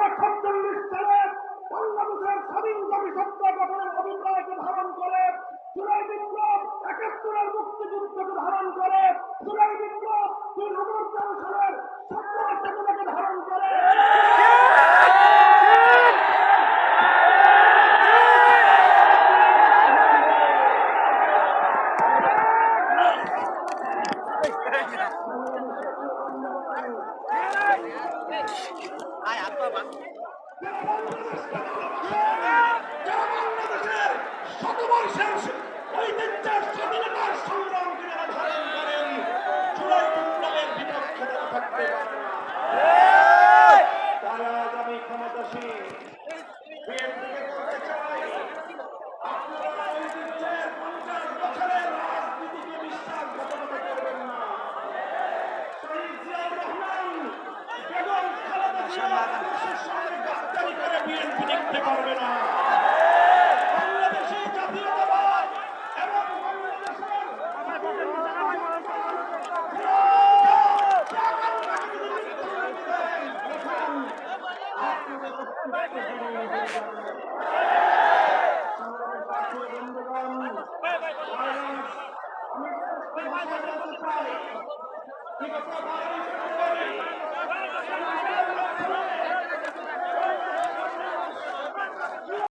1947 সালে বাংলাদেশের স্বাধীনতাকে সত্য গঠনের অভিপ্রায়কে ধারণ করে, জুলাই বিপ্লব 71-এর মুক্তিযুদ্ধকে ধারণ করে, জুলাই বিপ্লব 2004 সালের ছাত্র চেতনাকে ধারণ করে, শতবর্ষের ঐতিহ্যের স্বাধীনতার সংগ্রামকে যারা ধারণ করেন, জুলাই বিপ্লবের বিপক্ষে তারা থাকতে পারে না। তারা আগামী ক্ষমতাসীন বিএনপিকে বলতে চাই, আপনারা ঐতিহ্যের 50 বছরের রাজনীতিকে বিশ্বাসঘাতকতা করবেন না। শহীদ জিয়াউর রহমান, বেগম খালেদা জিয়া দেশের সঙ্গে গাদ্দারি করে বিএনপি দেখতে পারবে না। বাংলাদেশি জাতীয়তাবাদ এবং বাংলাদেশের আমি